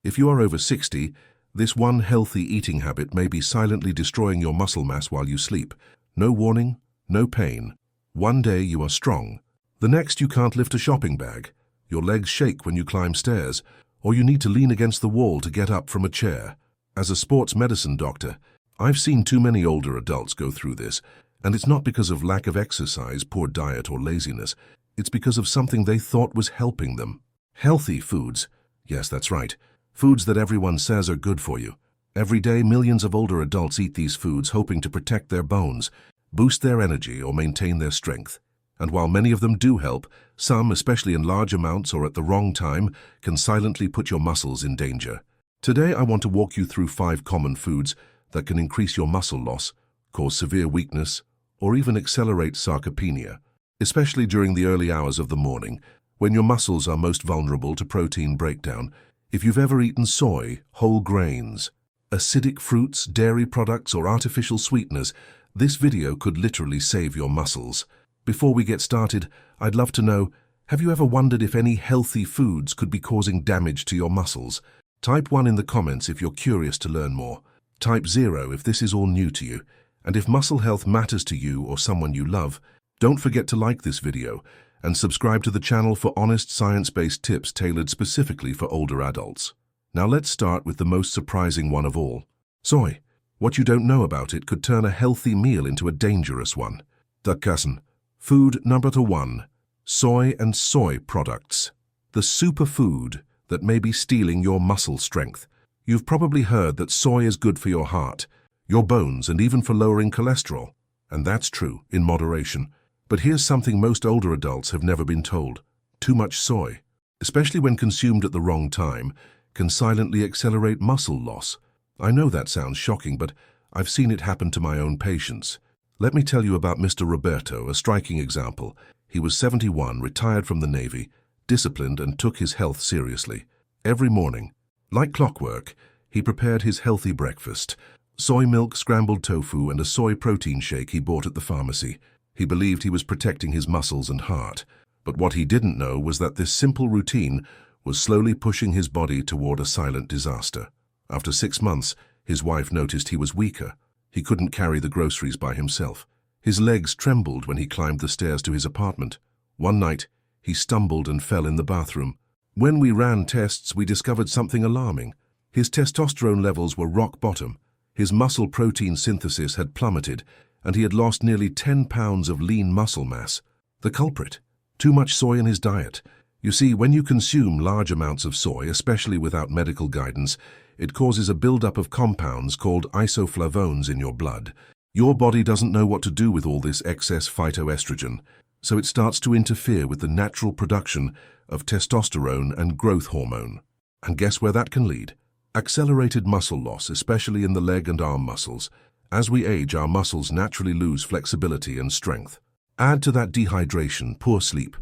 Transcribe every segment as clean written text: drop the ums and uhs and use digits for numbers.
If you are over 60, this one healthy eating habit may be silently destroying your muscle mass while you sleep. No warning, no pain. One day you are strong. The next you can't lift a shopping bag. Your legs shake when you climb stairs, or you need to lean against the wall to get up from a chair. As a sports medicine doctor, I've seen too many older adults go through this, and it's not because of lack of exercise, poor diet, or laziness. It's because of something they thought was helping them. Healthy foods. Yes, that's right. Foods that everyone says are good for you. Every day, millions of older adults eat these foods hoping to protect their bones, boost their energy, or maintain their strength. And while many of them do help, some, especially in large amounts or at the wrong time, can silently put your muscles in danger. Today, I want to walk you through 5 common foods that can increase your muscle loss, cause severe weakness, or even accelerate sarcopenia, especially during the early hours of the morning, when your muscles are most vulnerable to protein breakdown. If you've ever eaten soy, whole grains, acidic fruits, dairy products, or artificial sweeteners, this video could literally save your muscles. Before we get started, I'd love to know, have you ever wondered if any healthy foods could be causing damage to your muscles? Type 1 in the comments if you're curious to learn more. Type 0 if this is all new to you. And if muscle health matters to you or someone you love, don't forget to like this video and subscribe to the channel for honest science-based tips tailored specifically for older adults. Now let's start with the most surprising one of all. Soy. What you don't know about it could turn a healthy meal into a dangerous one. Dagkassen. Food number 1. Soy and soy products. The superfood that may be stealing your muscle strength. You've probably heard that soy is good for your heart, your bones, and even for lowering cholesterol. And that's true, in moderation. But here's something most older adults have never been told. Too much soy, especially when consumed at the wrong time, can silently accelerate muscle loss. I know that sounds shocking, but I've seen it happen to my own patients. Let me tell you about Mr. Roberto, a striking example. He was 71, retired from the Navy, disciplined, and took his health seriously. Every morning, like clockwork, he prepared his healthy breakfast: soy milk, scrambled tofu, and a soy protein shake he bought at the pharmacy. He believed he was protecting his muscles and heart. But what he didn't know was that this simple routine was slowly pushing his body toward a silent disaster. After 6 months, his wife noticed he was weaker. He couldn't carry the groceries by himself. His legs trembled when he climbed the stairs to his apartment. One night, he stumbled and fell in the bathroom. When we ran tests, we discovered something alarming. His testosterone levels were rock bottom. His muscle protein synthesis had plummeted, and he had lost nearly 10 pounds of lean muscle mass. The culprit? Too much soy in his diet. You see, when you consume large amounts of soy, especially without medical guidance, it causes a buildup of compounds called isoflavones in your blood. Your body doesn't know what to do with all this excess phytoestrogen, so it starts to interfere with the natural production of testosterone and growth hormone. And guess where that can lead? Accelerated muscle loss, especially in the leg and arm muscles. As we age, our muscles naturally lose flexibility and strength. Add to that dehydration, poor sleep,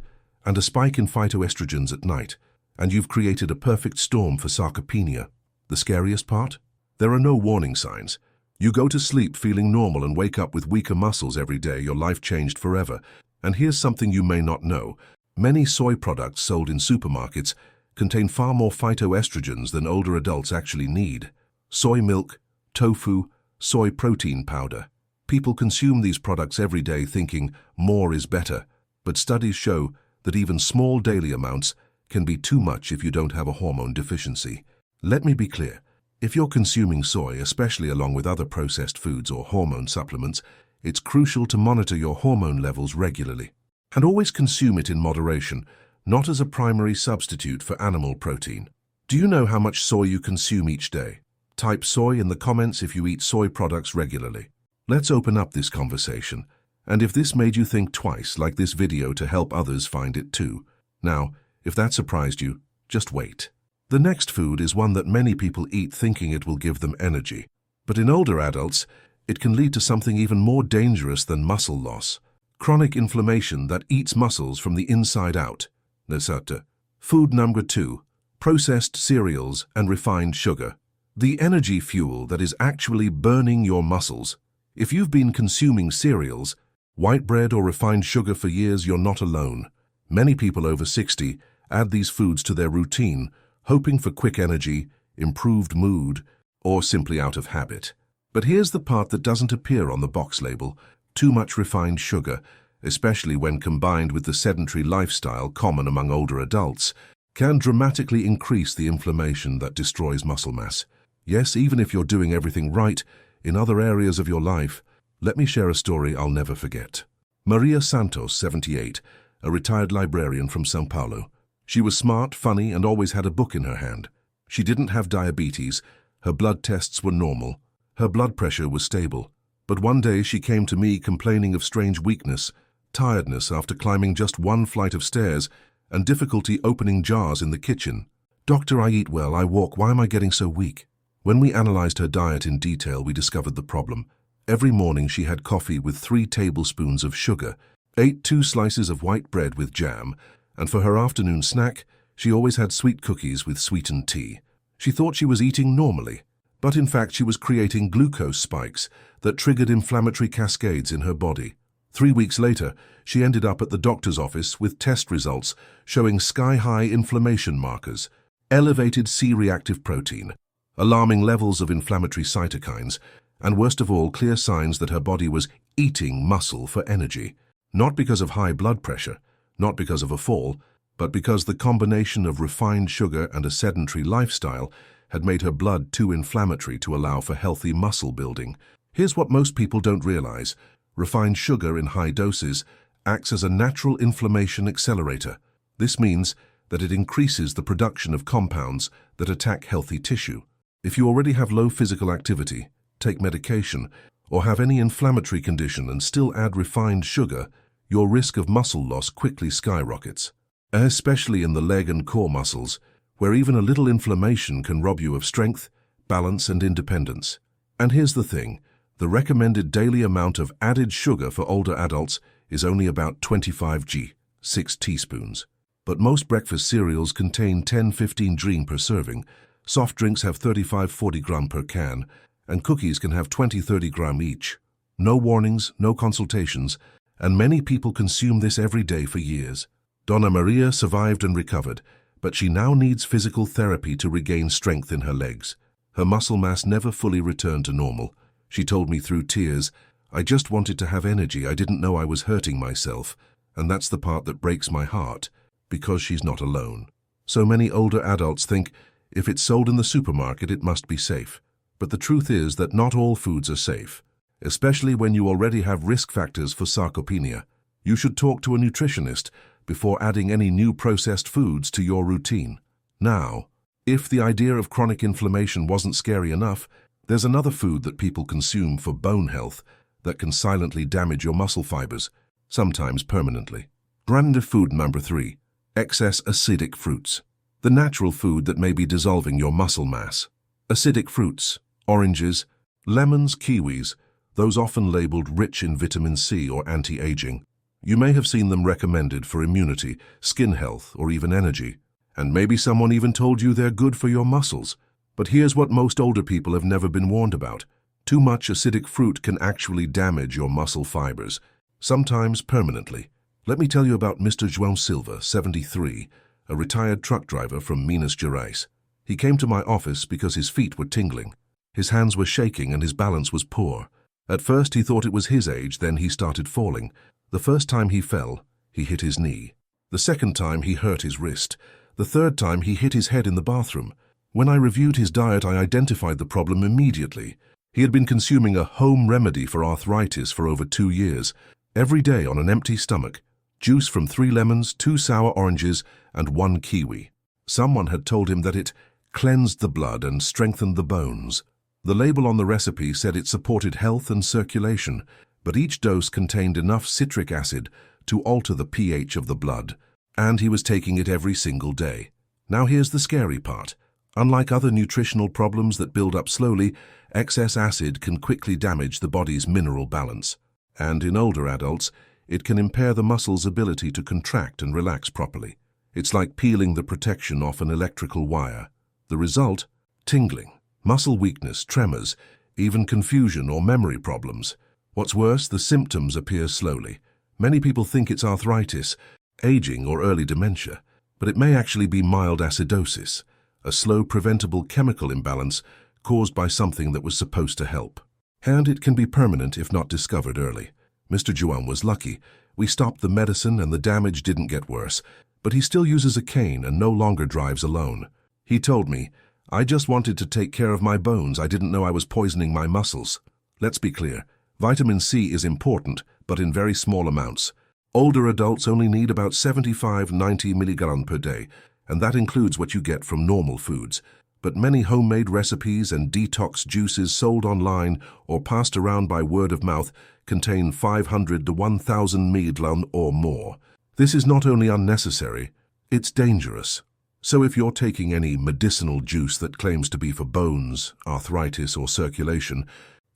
and a spike in phytoestrogens at night, and you've created a perfect storm for sarcopenia. The scariest part? There are no warning signs. You go to sleep feeling normal and wake up with weaker muscles every day. Your life changed forever. And here's something you may not know. Many soy products sold in supermarkets contain far more phytoestrogens than older adults actually need. Soy milk, tofu, soy protein powder. People consume these products every day thinking more is better, but studies show that even small daily amounts can be too much if you don't have a hormone deficiency. Let me be clear. If you're consuming soy, especially along with other processed foods or hormone supplements, it's crucial to monitor your hormone levels regularly. And always consume it in moderation, not as a primary substitute for animal protein. Do you know how much soy you consume each day? Type soy in the comments if you eat soy products regularly. Let's open up this conversation. And if this made you think twice, like this video to help others find it too. Now, if that surprised you, just wait. The next food is one that many people eat thinking it will give them energy. But in older adults, it can lead to something even more dangerous than muscle loss: chronic inflammation that eats muscles from the inside out. Nesata. Food number 2. Processed cereals and refined sugar. The energy fuel that is actually burning your muscles. If you've been consuming cereals, white bread, or refined sugar for years, you're not alone. Many people over 60 add these foods to their routine, hoping for quick energy, improved mood, or simply out of habit. But here's the part that doesn't appear on the box label: too much refined sugar, especially when combined with the sedentary lifestyle common among older adults, can dramatically increase the inflammation that destroys muscle mass. Yes, even if you're doing everything right in other areas of your life. Let me share a story I'll never forget. Maria Santos, 78, a retired librarian from São Paulo. She was smart, funny, and always had a book in her hand. She didn't have diabetes, her blood tests were normal, her blood pressure was stable. But one day she came to me complaining of strange weakness, tiredness after climbing just one flight of stairs, and difficulty opening jars in the kitchen. "Doctor, I eat well, I walk, why am I getting so weak?" When we analyzed her diet in detail, we discovered the problem. Every morning she had coffee with 3 tablespoons of sugar, ate 2 slices of white bread with jam, and for her afternoon snack, she always had sweet cookies with sweetened tea. She thought she was eating normally, but in fact she was creating glucose spikes that triggered inflammatory cascades in her body. 3 weeks later, she ended up at the doctor's office with test results showing sky-high inflammation markers, elevated C-reactive protein, alarming levels of inflammatory cytokines, and worst of all, clear signs that her body was eating muscle for energy. Not because of high blood pressure, not because of a fall, but because the combination of refined sugar and a sedentary lifestyle had made her blood too inflammatory to allow for healthy muscle building. Here's what most people don't realize: refined sugar in high doses acts as a natural inflammation accelerator. This means that it increases the production of compounds that attack healthy tissue. If you already have low physical activity, take medication, or have any inflammatory condition and still add refined sugar, your risk of muscle loss quickly skyrockets, especially in the leg and core muscles, where even a little inflammation can rob you of strength, balance, and independence. And here's the thing: the recommended daily amount of added sugar for older adults is only about 25 g, 6 teaspoons. But most breakfast cereals contain 10-15 g per serving, soft drinks have 35-40 g per can, and cookies can have 20-30 g each. No warnings, no consultations, and many people consume this every day for years. Donna Maria survived and recovered, but she now needs physical therapy to regain strength in her legs. Her muscle mass never fully returned to normal. She told me through tears, "I just wanted to have energy, I didn't know I was hurting myself." And that's the part that breaks my heart, because she's not alone. So many older adults think if it's sold in the supermarket, it must be safe. But the truth is that not all foods are safe, especially when you already have risk factors for sarcopenia. You should talk to a nutritionist before adding any new processed foods to your routine. Now, if the idea of chronic inflammation wasn't scary enough, there's another food that people consume for bone health that can silently damage your muscle fibers, sometimes permanently. Brand food number 3, excess acidic fruits. The natural food that may be dissolving your muscle mass. Acidic fruits, oranges, lemons, kiwis, those often labeled rich in vitamin C or anti-aging. You may have seen them recommended for immunity, skin health, or even energy. And maybe someone even told you they're good for your muscles. But here's what most older people have never been warned about. Too much acidic fruit can actually damage your muscle fibers, sometimes permanently. Let me tell you about Mr. João Silva, 73, a retired truck driver from Minas Gerais. He came to my office because his feet were tingling. His hands were shaking and his balance was poor. At first he thought it was his age, then he started falling. The first time he fell, he hit his knee. The second time he hurt his wrist. The third time he hit his head in the bathroom. When I reviewed his diet, I identified the problem immediately. He had been consuming a home remedy for arthritis for over 2 years, every day on an empty stomach. Juice from 3 lemons, 2 sour oranges, and 1 kiwi. Someone had told him that it cleansed the blood and strengthened the bones. The label on the recipe said it supported health and circulation, but each dose contained enough citric acid to alter the pH of the blood, and he was taking it every single day. Now here's the scary part. Unlike other nutritional problems that build up slowly, excess acid can quickly damage the body's mineral balance. And in older adults, it can impair the muscle's ability to contract and relax properly. It's like peeling the protection off an electrical wire. The result? Tingling, muscle weakness, tremors, even confusion or memory problems. What's worse, the symptoms appear slowly. Many people think it's arthritis, aging, or early dementia, but it may actually be mild acidosis, a slow, preventable chemical imbalance caused by something that was supposed to help. And it can be permanent if not discovered early. Mr. Juan was lucky. We stopped the medicine and the damage didn't get worse, but he still uses a cane and no longer drives alone. He told me, "I just wanted to take care of my bones. I didn't know I was poisoning my muscles." Let's be clear. Vitamin C is important, but in very small amounts. Older adults only need about 75–90 milligrams per day, and that includes what you get from normal foods. But many homemade recipes and detox juices sold online or passed around by word of mouth contain 500 to 1,000 milligrams or more. This is not only unnecessary, it's dangerous. So if you're taking any medicinal juice that claims to be for bones, arthritis, or circulation,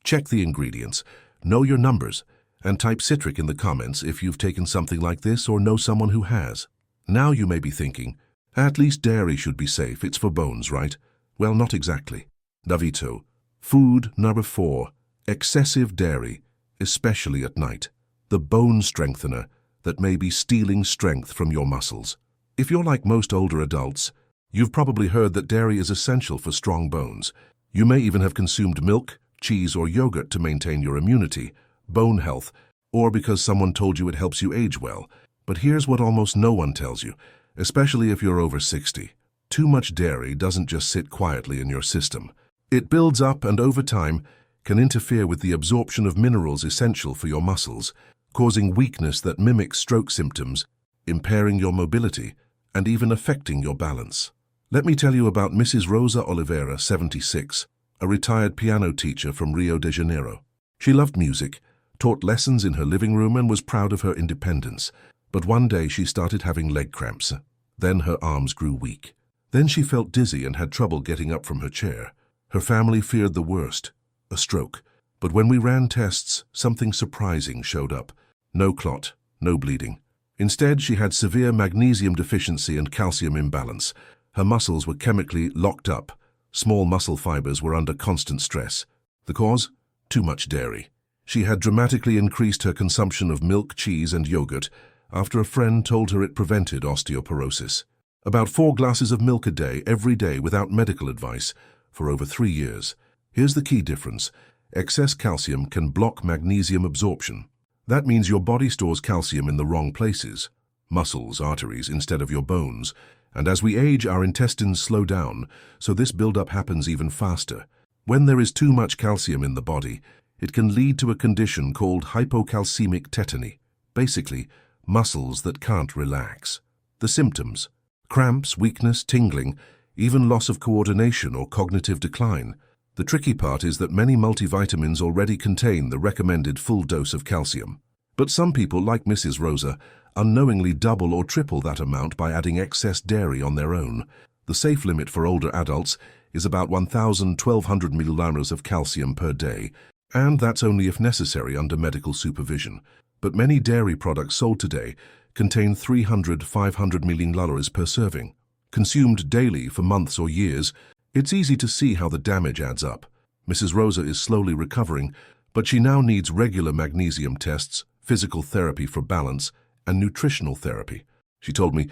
check the ingredients, know your numbers, and type citric in the comments if you've taken something like this or know someone who has. Now you may be thinking, at least dairy should be safe, it's for bones, right? Well, not exactly. Navito. Food number 4. Excessive dairy, especially at night. The bone strengthener that may be stealing strength from your muscles. If you're like most older adults, you've probably heard that dairy is essential for strong bones. You may even have consumed milk, cheese, or yogurt to maintain your immunity, bone health, or because someone told you it helps you age well. But here's what almost no one tells you, especially if you're over 60. Too much dairy doesn't just sit quietly in your system. It builds up and over time can interfere with the absorption of minerals essential for your muscles, causing weakness that mimics stroke symptoms, impairing your mobility, and even affecting your balance. Let me tell you about Mrs. Rosa Oliveira, 76, a retired piano teacher from Rio de Janeiro. She loved music, taught lessons in her living room, and was proud of her independence. But one day she started having leg cramps. Then her arms grew weak. Then she felt dizzy and had trouble getting up from her chair. Her family feared the worst, a stroke. But when we ran tests, something surprising showed up. No clot, no bleeding. Instead, she had severe magnesium deficiency and calcium imbalance. Her muscles were chemically locked up. Small muscle fibers were under constant stress. The cause? Too much dairy. She had dramatically increased her consumption of milk, cheese, and yogurt after a friend told her it prevented osteoporosis. About 4 glasses of milk a day, every day, without medical advice, for over 3 years. Here's the key difference. Excess calcium can block magnesium absorption. That means your body stores calcium in the wrong places, muscles, arteries, instead of your bones. And as we age, our intestines slow down, so this buildup happens even faster. When there is too much calcium in the body, it can lead to a condition called hypocalcemic tetany. Basically, muscles that can't relax. The symptoms: cramps, weakness, tingling, even loss of coordination or cognitive decline. The tricky part is that many multivitamins already contain the recommended full dose of calcium. But some people, like Mrs. Rosa, unknowingly double or triple that amount by adding excess dairy on their own. The safe limit for older adults is about 1,200 milligrams of calcium per day, and that's only if necessary under medical supervision. But many dairy products sold today contain 300–500 milligrams per serving. Consumed daily for months or years, it's easy to see how the damage adds up. Mrs. Rosa is slowly recovering, but she now needs regular magnesium tests, physical therapy for balance, and nutritional therapy. She told me,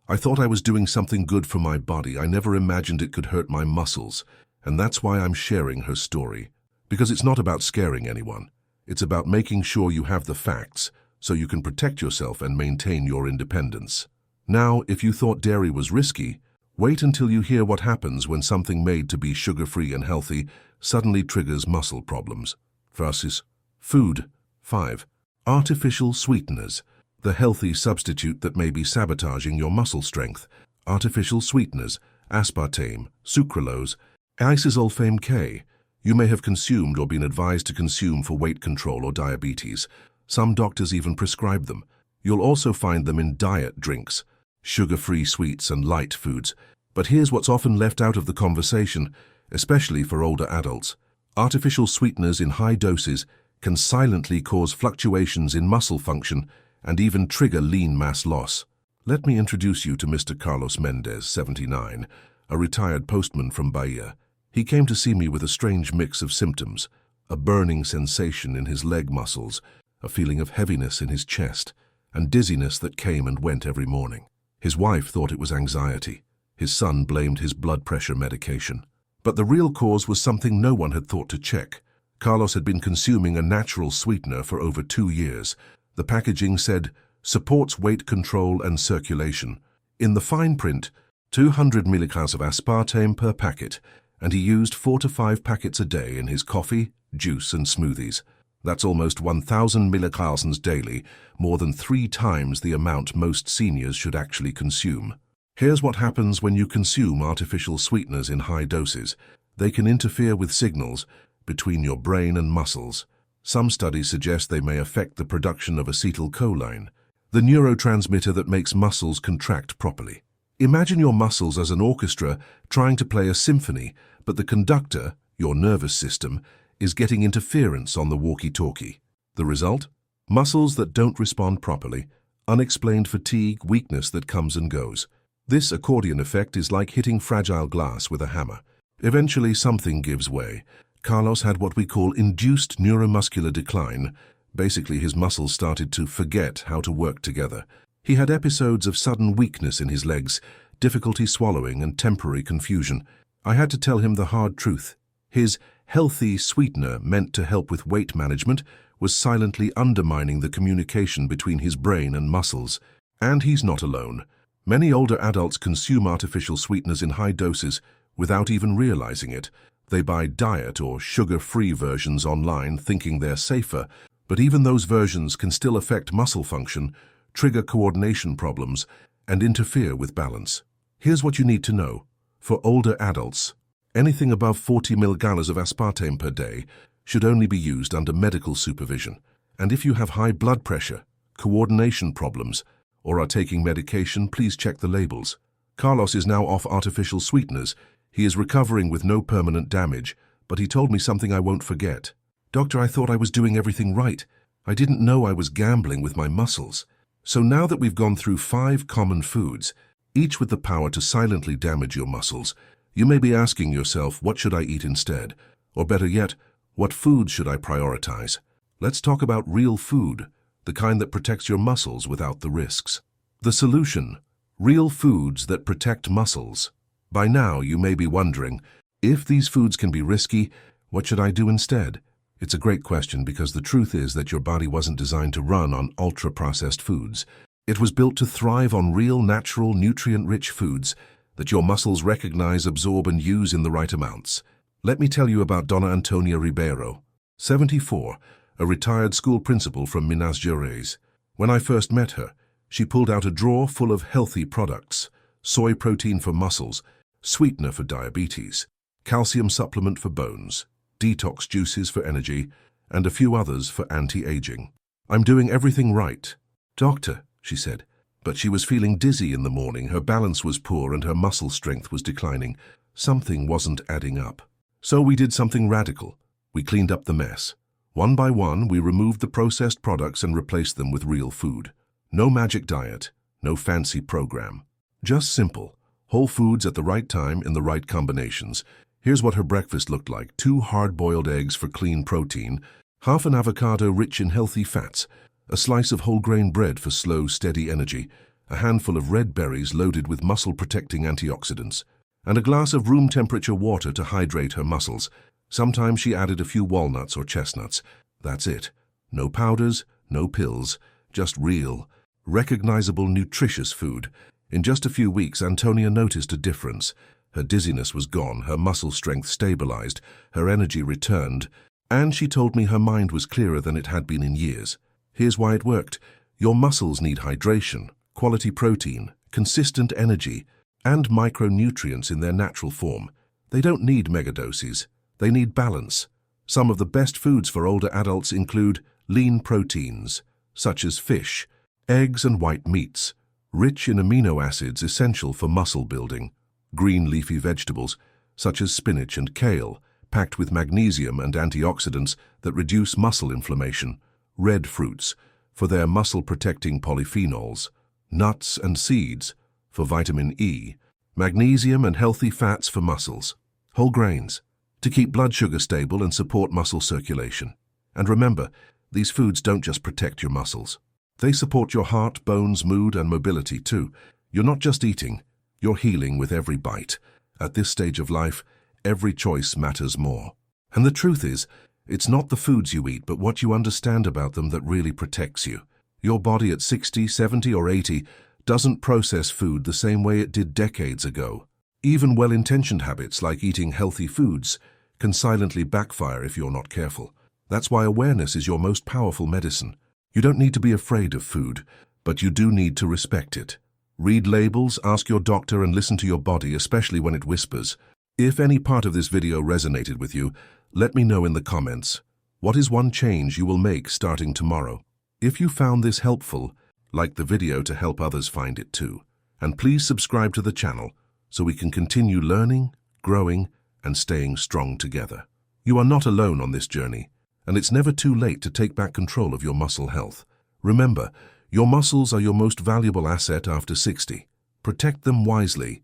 "I thought I was doing something good for my body. I never imagined it could hurt my muscles." And that's why I'm sharing her story. Because it's not about scaring anyone. It's about making sure you have the facts so you can protect yourself and maintain your independence. Now, if you thought dairy was risky, wait until you hear what happens when something made to be sugar-free and healthy suddenly triggers muscle problems. Versus food. 5. Artificial sweeteners. The healthy substitute that may be sabotaging your muscle strength. Artificial sweeteners, aspartame, sucralose, isosulfame K. You may have consumed or been advised to consume for weight control or diabetes. Some doctors even prescribe them. You'll also find them in diet drinks, sugar-free sweets, and light foods. But here's what's often left out of the conversation, especially for older adults. Artificial sweeteners in high doses can silently cause fluctuations in muscle function and even trigger lean mass loss. Let me introduce you to Mr. Carlos Mendez, 79, a retired postman from Bahia. He came to see me with a strange mix of symptoms: a burning sensation in his leg muscles, a feeling of heaviness in his chest, and dizziness that came and went every morning. His wife thought it was anxiety. His son blamed his blood pressure medication. But the real cause was something no one had thought to check. Carlos had been consuming a natural sweetener for over 2 years. The packaging said, supports weight control and circulation. In the fine print, 200 milligrams of aspartame per packet, and he used 4 to 5 packets a day in his coffee, juice and smoothies. That's almost 1,000 milligrams daily, more than 3 times the amount most seniors should actually consume. Here's what happens when you consume artificial sweeteners in high doses. They can interfere with signals between your brain and muscles. Some studies suggest they may affect the production of acetylcholine, the neurotransmitter that makes muscles contract properly. Imagine your muscles as an orchestra trying to play a symphony, but the conductor, your nervous system, is getting interference on the walkie-talkie. The result? Muscles that don't respond properly, unexplained fatigue, weakness that comes and goes. This accordion effect is like hitting fragile glass with a hammer. Eventually something gives way. Carlos had what we call induced neuromuscular decline. Basically, his muscles started to forget how to work together. He had episodes of sudden weakness in his legs, difficulty swallowing and temporary confusion. I had to tell him the hard truth. His healthy sweetener meant to help with weight management was silently undermining the communication between his brain and muscles. And he's not alone. Many older adults consume artificial sweeteners in high doses without even realizing it. They buy diet or sugar-free versions online thinking they're safer, but even those versions can still affect muscle function, trigger coordination problems, and interfere with balance. Here's what you need to know. For older adults, anything above 40 milligrams of aspartame per day should only be used under medical supervision. And if you have high blood pressure, coordination problems, or are taking medication, please check the labels. Carlos is now off artificial sweeteners. He is recovering with no permanent damage, but he told me something I won't forget. Doctor, I thought I was doing everything right. I didn't know I was gambling with my muscles. So now that we've gone through 5 common foods, each with the power to silently damage your muscles, you may be asking yourself, what should I eat instead? Or better yet, what foods should I prioritize? Let's talk about real food, the kind that protects your muscles without the risks. The solution: real foods that protect muscles. By now, you may be wondering, if these foods can be risky, what should I do instead? It's a great question because the truth is that your body wasn't designed to run on ultra-processed foods. It was built to thrive on real, natural, nutrient-rich foods that your muscles recognize, absorb, and use in the right amounts. Let me tell you about Donna Antonia Ribeiro, 74, a retired school principal from Minas Gerais. When I first met her, she pulled out a drawer full of healthy products: soy protein for muscles, sweetener for diabetes, calcium supplement for bones, detox juices for energy, and a few others for anti-aging. I'm doing everything right, doctor, she said. But she was feeling dizzy in the morning, her balance was poor, and her muscle strength was declining. Something wasn't adding up. So we did something radical. We cleaned up the mess. One by one, we removed the processed products and replaced them with real food. No magic diet, no fancy program. Just simple, whole foods at the right time in the right combinations. Here's what her breakfast looked like: 2 hard-boiled eggs for clean protein, half an avocado rich in healthy fats, a slice of whole-grain bread for slow, steady energy, a handful of red berries loaded with muscle-protecting antioxidants, and a glass of room-temperature water to hydrate her muscles. Sometimes she added a few walnuts or chestnuts. That's it. No powders, no pills, just real, recognizable, nutritious food. In just a few weeks, Antonia noticed a difference. Her dizziness was gone, her muscle strength stabilized, her energy returned, and she told me her mind was clearer than it had been in years. Here's why it worked. Your muscles need hydration, quality protein, consistent energy, and micronutrients in their natural form. They don't need megadoses. They need balance. Some of the best foods for older adults include lean proteins, such as fish, eggs and white meats, rich in amino acids essential for muscle building, green leafy vegetables, such as spinach and kale, packed with magnesium and antioxidants that reduce muscle inflammation, red fruits, for their muscle-protecting polyphenols, nuts and seeds, for vitamin E, magnesium and healthy fats for muscles, whole grains, to keep blood sugar stable and support muscle circulation. And remember, these foods don't just protect your muscles. They support your heart, bones, mood, and mobility too. You're not just eating, You're healing with every bite. At this stage of life, every choice matters more. And the truth is, it's not the foods you eat, but what you understand about them that really protects you. Your body at 60, 70, or 80 doesn't process food the same way it did decades ago. Even well-intentioned habits like eating healthy foods can silently backfire if you're not careful. That's why awareness is your most powerful medicine. You don't need to be afraid of food, but you do need to respect it. Read labels, ask your doctor, and listen to your body, especially when it whispers. If any part of this video resonated with you, let me know in the comments. What is one change you will make starting tomorrow? If you found this helpful, like the video to help others find it too. And please subscribe to the channel so we can continue learning, growing, and staying strong together. You are not alone on this journey, and it's never too late to take back control of your muscle health. Remember, your muscles are your most valuable asset after 60. Protect them wisely